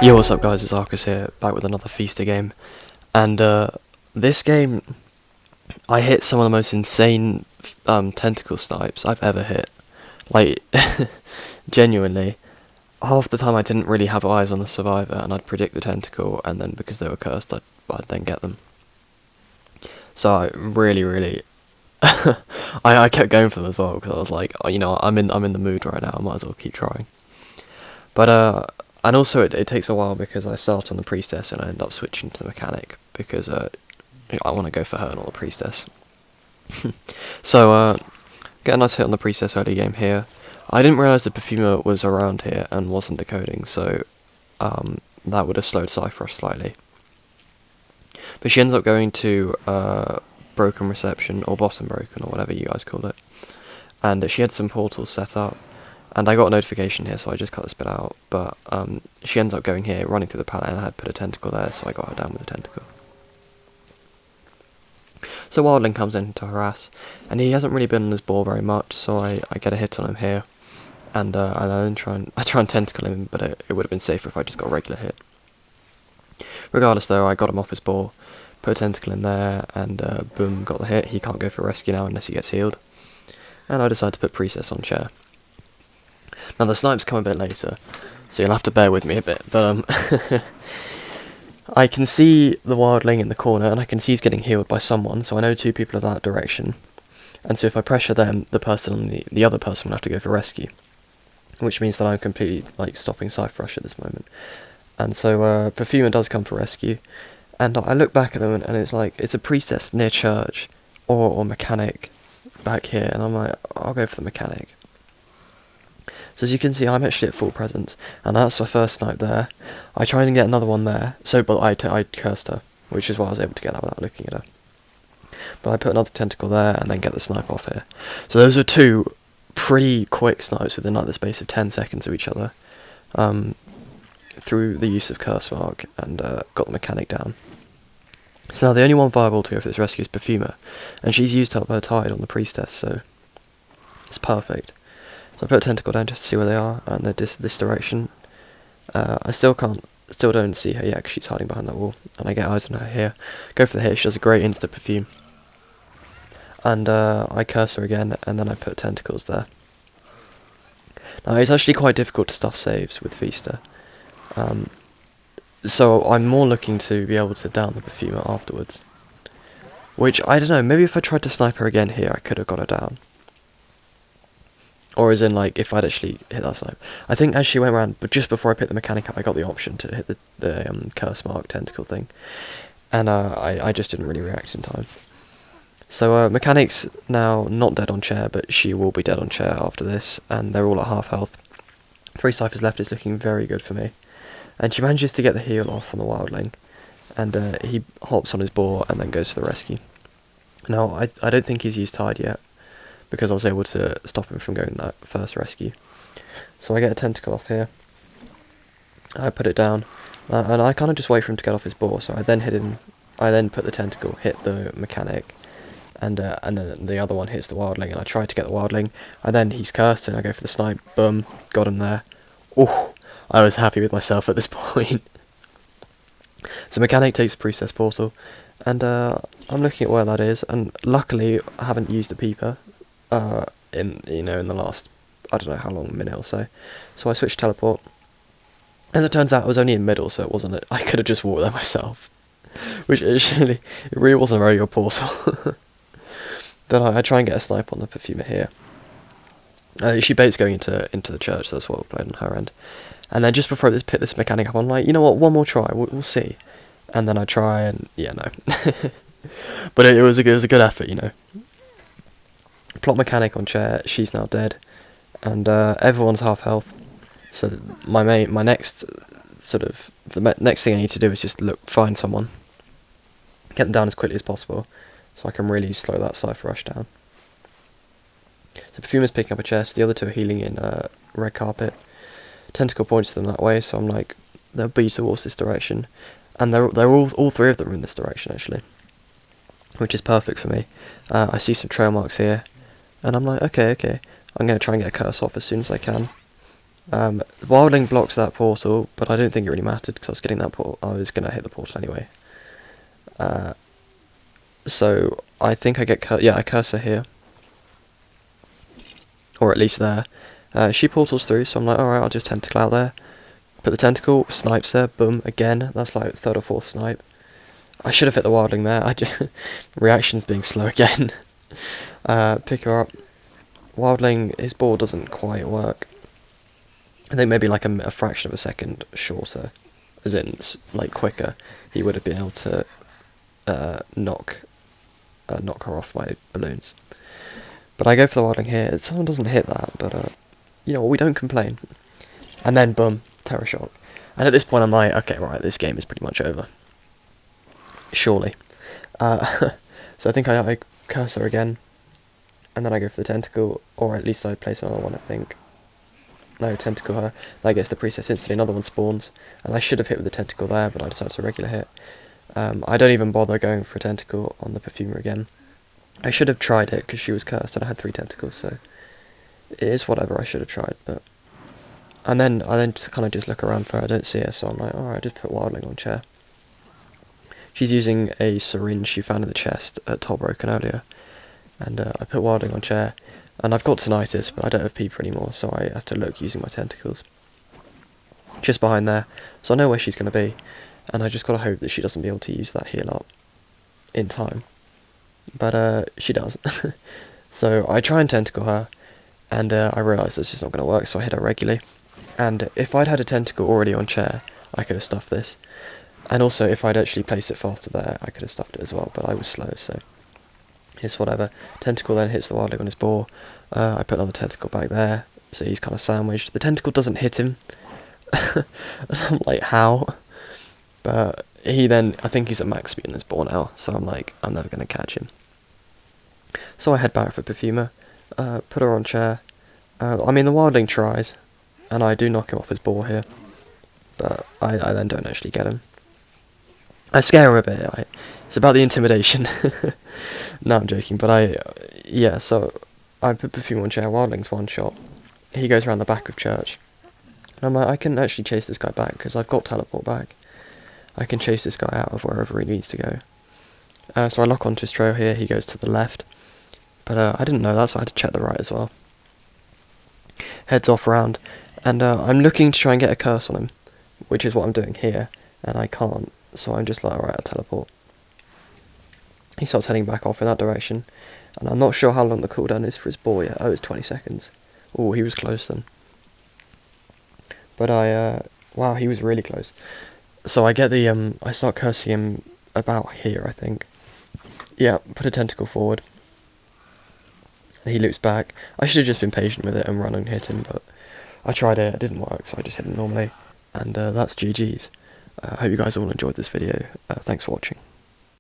Yo, what's up guys, it's Arcus here, back with another Feaster game, and this game, I hit some of the most insane tentacle snipes I've ever hit. Like, genuinely, half the time I didn't really have eyes on the survivor, and I'd predict the tentacle, and then because they were cursed, I'd then get them. So I really, I kept going for them as well, because I was like, oh, you know, I'm in the mood right now, I might as well keep trying. But and also it takes a while because I start on the priestess and I end up switching to the mechanic because I want to go for her, not the priestess. So get a nice hit on the priestess early game here. I didn't realise the perfumer was around here and wasn't decoding, so that would have slowed Cypher slightly. But she ends up going to broken reception, or bottom broken, or whatever you guys call it. And she had some portals set up. And I got a notification here, so I just cut this bit out, but she ends up going here, running through the pallet, and I had put a tentacle there, so I got her down with a tentacle. So Wildling comes in to harass, and he hasn't really been on his ball very much, so I get a hit on him here, and I then try and tentacle him, but it would have been safer if I just got a regular hit. Regardless though, I got him off his ball, put a tentacle in there, and boom, got the hit. He can't go for rescue now unless he gets healed. And I decided to put Priestess on chair. Now the snipes come a bit later, so you'll have to bear with me a bit, but I can see the wildling in the corner, and I can see he's getting healed by someone, so I know two people are that direction. And so if I pressure them, the person on the other person will have to go for rescue. Which means that I'm completely, like, stopping Cypher Rush at this moment. And so Perfumer does come for rescue, and I look back at them, and it's like, it's a priestess near church, or mechanic back here, and I'm like, I'll go for the mechanic. So as you can see, I'm actually at full presence, and that's my first snipe there. I tried and get another one there, but I cursed her, which is why I was able to get that without looking at her. But I put another tentacle there, and then get the snipe off here. So those are two pretty quick snipes within like the space of 10 seconds of each other, through the use of curse mark, and got the mechanic down. So now the only one viable to go for this rescue is Perfumer, and she's used up her tide on the priestess, so it's perfect. So I put a tentacle down just to see where they are, and they're this direction. I still don't see her yet because she's hiding behind that wall, and I get eyes on her here. Go for the hit, she does a great insta perfume. And I curse her again, and then I put tentacles there. Now it's actually quite difficult to stuff saves with Feaster. So I'm more looking to be able to down the Perfumer afterwards. Which, I don't know, maybe if I tried to snipe her again here, I could have got her down. Or as in, like, if I'd actually hit that snipe. I think as she went around, but just before I picked the mechanic up, I got the option to hit the curse mark tentacle thing. And I just didn't really react in time. So mechanic's now not dead on chair, but she will be dead on chair after this, and they're all at half health. 3 ciphers left is looking very good for me. And she manages to get the heal off on the wildling, and he hops on his boar and then goes for the rescue. Now, I don't think he's used tide yet, because I was able to stop him from going that first rescue. So I get a tentacle off here, I put it down, and I kind of just wait for him to get off his boar, so I then hit him, I then put the tentacle, hit the mechanic, and then the other one hits the wildling, and I try to get the wildling, and then he's cursed, and I go for the snipe, boom, got him there. Ooh, I was happy with myself at this point. So mechanic takes the priestess portal, and I'm looking at where that is, and luckily I haven't used a peeper, in the last, I don't know how long, minute or so. So I switched teleport. As it turns out, I was only in the middle, so it wasn't. I could have just walked there myself, which actually it really wasn't a very good portal. But I try and get a snipe on the Perfumer here. She baits going into the church, so that's what we played on her end. And then just before I pick this mechanic up, I'm like, you know what, one more try, we'll see. And then I try, and yeah, no. But it was a good effort, you know. Plot mechanic on chair, she's now dead, and everyone's half health. So my next sort of next thing I need to do is just find someone, get them down as quickly as possible, so I can really slow that Cypher Rush down. So Perfumer's picking up a chest, the other two are healing in red carpet. Tentacle points to them that way, so I'm like, they'll be towards this direction, and they're all 3 of them are in this direction actually, which is perfect for me. I see some trail marks here, and I'm like, okay, I'm going to try and get a curse off as soon as I can. Wildling blocks that portal, but I don't think it really mattered because I was getting that portal. I was gonna hit the portal anyway. So I think I get I curse her here, or at least there. She portals through, so I'm like, alright, I'll just tentacle out there. Put the tentacle, snipes her, boom, again. That's like third or fourth snipe. I should have hit the wildling there. Reaction's being slow again. Pick her up. Wildling, his ball doesn't quite work. I think maybe like a fraction of a second shorter, as in like quicker, he would have been able to knock her off my balloons. But I go for the wildling here. Someone doesn't hit that, but you know, we don't complain. And then boom, terror shot. And at this point I'm like, okay, right, this game is pretty much over. Surely. So I think I curse her again, and then I go for the tentacle, or at least I place another one, I think. No, tentacle her. That gets the princess instantly, another one spawns, and I should have hit with the tentacle there, but I decided to regular hit. I don't even bother going for a tentacle on the perfumer again. I should have tried it, because she was cursed, and I had 3 tentacles, so it is whatever. I should have tried, but... And then I just kind of just look around for her, I don't see her, so I'm like, alright, just put wildling on chair. She's using a syringe she found in the chest at Tollbroken earlier, and I put wildling on chair, and I've got tinnitus, but I don't have peeper anymore, so I have to look using my tentacles. Just behind there, so I know where she's going to be, and I just got to hope that she doesn't be able to use that heal up in time. But she does. So I try and tentacle her, and I realise it's just not going to work, so I hit her regularly. And if I'd had a tentacle already on chair, I could have stuffed this. And also, if I'd actually placed it faster there, I could have stuffed it as well, but I was slow, so it's whatever. Tentacle then hits the wildling on his ball. I put another tentacle back there, so he's kind of sandwiched. The tentacle doesn't hit him. I'm like, how? But he then, I think he's at max speed in his ball now, so I'm like, I'm never going to catch him. So I head back for perfumer, put her on chair. I mean, the wildling tries, and I do knock him off his ball here, but I then don't actually get him. I scare him a bit. It's about the intimidation. No, I'm joking, but yeah, so I put perfume on chair, wildling's one shot. He goes around the back of church. And I'm like, I can actually chase this guy back, because I've got teleport back. I can chase this guy out of wherever he needs to go. So I lock onto his trail here, he goes to the left. But I didn't know that, so I had to check the right as well. Heads off round, and I'm looking to try and get a curse on him, which is what I'm doing here, and I can't. So I'm just like, alright, I'll teleport. He starts heading back off in that direction, and I'm not sure how long the cooldown is for his ball yet. Oh, it's 20 seconds. Oh, he was close then. But wow, he was really close. So I get the, I start cursing him about here, I think. Yeah, put a tentacle forward. He loops back. I should have just been patient with it and run and hit him, but I tried it, it didn't work, so I just hit him normally. And that's GG's. I hope you guys all enjoyed this video. Thanks for watching.